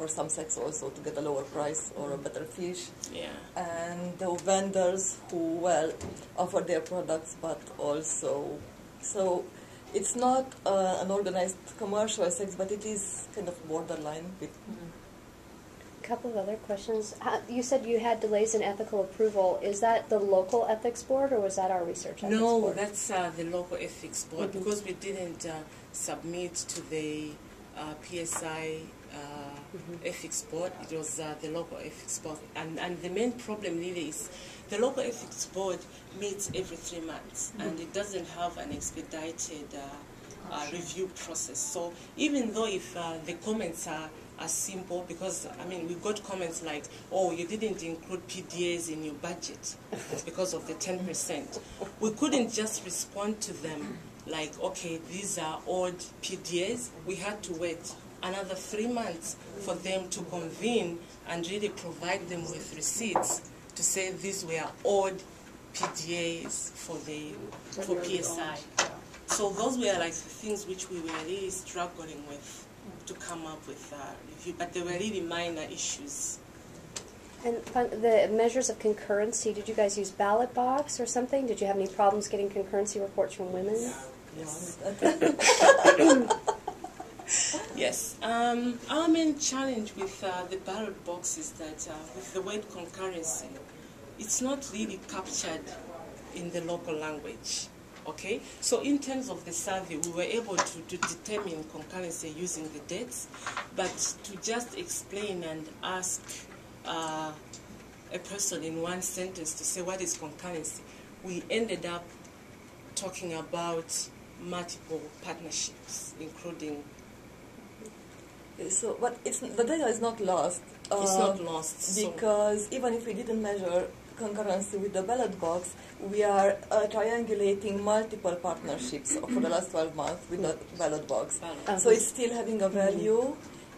for some sects also to get a lower price or a better fish. Yeah. And the vendors who, well, offer their products, but also, so it's not an organized commercial sex, but it is kind of borderline with. A couple of other questions. You said you had delays in ethical approval. Is that the local ethics board, or was that our research ethics board? No, that's the local ethics board, because we didn't submit to the PSI ethics board. It was the local ethics board, and the main problem really is the local ethics board meets every 3 months, and it doesn't have an expedited review process. So even though if the comments are simple, because I mean we got comments like, oh, you didn't include PDAs in your budget because of the 10%. We couldn't just respond to them like, okay, these are old PDAs. We had to wait another 3 months for them to convene and really provide them with receipts to say these were old PDAs for PSI. So those were like the things which we were really struggling with to come up with a review, but they were really minor issues. And the measures of concurrency, did you guys use ballot box or something? Did you have any problems getting concurrency reports from women? Yes. Yes. Our main challenge with the ballot box is that with the word concurrency, it's not really captured in the local language. Okay, so in terms of the survey, we were able to determine concurrency using the dates, but to just explain and ask a person in one sentence to say what is concurrency, we ended up talking about multiple partnerships, including. So, but the data is not lost. It's not lost because even if we didn't measure concurrency with the ballot box, we are triangulating multiple partnerships for the last 12 months with the ballot box. So it's still having a value,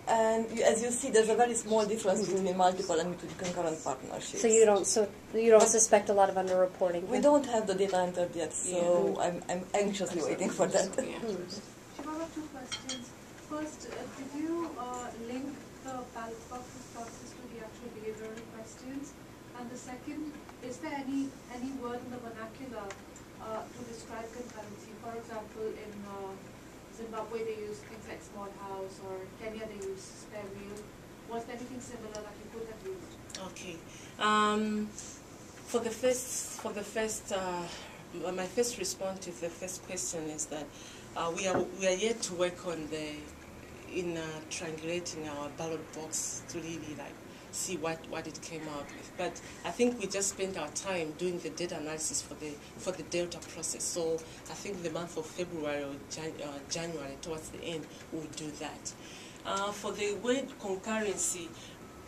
and as you see, there's a very small difference between multiple and between concurrent partnerships. So you don't suspect a lot of underreporting. We don't have the data entered yet, so I'm anxiously waiting for that. Shiva, 2 questions. First, did you link the ballot boxes process to the actual behavioral questions? And the second, is there any word in the vernacular to describe concurrency? For example, in Zimbabwe they use things like small house, or Kenya they use spare wheel. Was there anything similar that you could have used? Okay. My first response to the first question is that we are yet to work on triangulating our ballot box to really see what it came out with. But I think we just spent our time doing the data analysis for the Delta process. So I think the month of February or January, towards the end, we'll do that. For the word concurrency,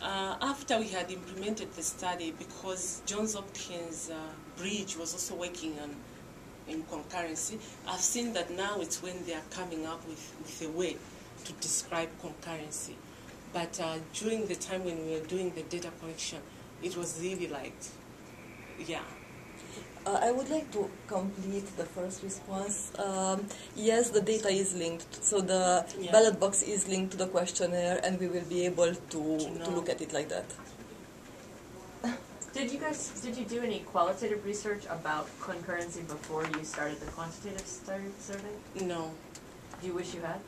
after we had implemented the study, because Johns Hopkins Bridge was also working in concurrency, I've seen that now it's when they are coming up with a way to describe concurrency. But during the time when we were doing the data collection, it was really I would like to complete the first response. Yes, the data is linked. So the ballot box is linked to the questionnaire, and we will be able to look at it like that. Did you do any qualitative research about concurrency before you started the quantitative survey? No. Do you wish you had?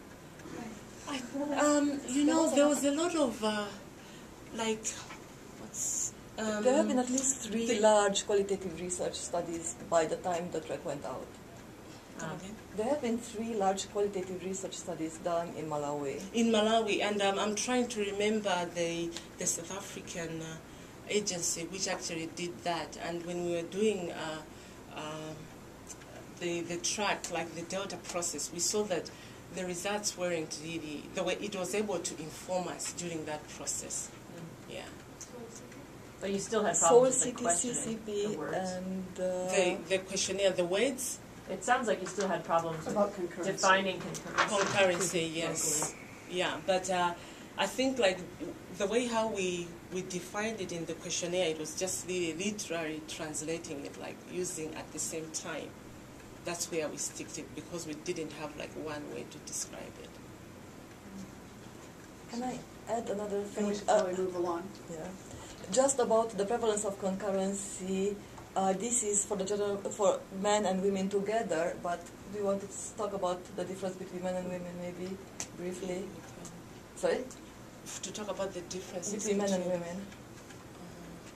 There was a lot of there have been at least 3 large qualitative research studies by the time the track went out. There have been 3 large qualitative research studies done in Malawi. And I'm trying to remember the South African agency which actually did that. And when we were doing the track, like the Delta process, we saw that the results weren't really the way it was able to inform us during that process. Yeah. But you still had problems with the questionnaire, the words. and the questionnaire, the words. It sounds like you still had problems with defining concurrency. Concurrency, yes. Yeah, but I think the way how we defined it in the questionnaire, it was just really literally translating it, using at the same time. That's where we sticked it, because we didn't have one way to describe it. Can I add another thing? And we should probably move along. Yeah. Just about the prevalence of concurrency, this is for the for men and women together, but we want to talk about the difference between men and women maybe briefly. Sorry? To talk about the difference between men and women.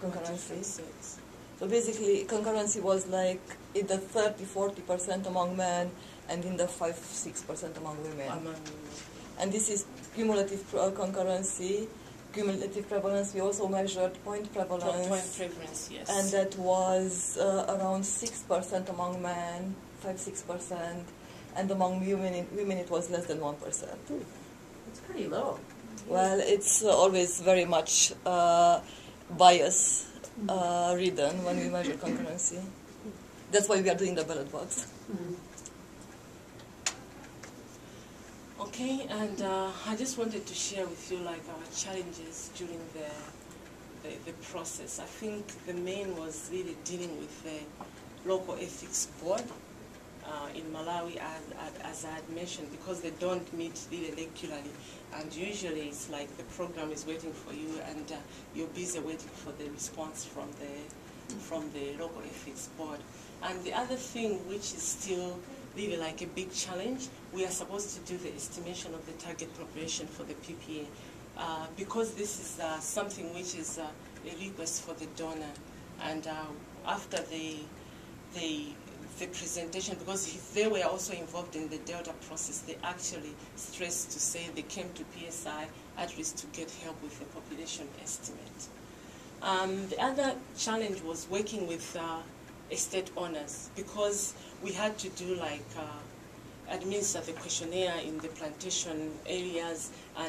Concurrency. So basically, concurrency was like in the 30-40% among men and in the 5-6% among women. And this is cumulative concurrency, cumulative prevalence. We also measured point prevalence. Point prevalence, yes. And that was around 6% among men, 5-6%, and among women it was less than 1%. It's pretty low. Well, it's always very much bias ridden when we measure concurrency. That's why we are doing the ballot box. Okay, and I just wanted to share with you like our challenges during the process. I think the main was really dealing with the local ethics board in Malawi, as I had mentioned, because they don't meet really regularly, and usually it's like the program is waiting for you, and you're busy waiting for the response from the local ethics board. And the other thing, which is still really like a big challenge, we are supposed to do the estimation of the target population for the PPA, because this is something which is a request for the donor, and after the presentation, because they were also involved in the Delta process, they actually stressed to say they came to PSI at least to get help with the population estimate. The other challenge was working with estate owners, because we had to do like administer the questionnaire in the plantation areas, and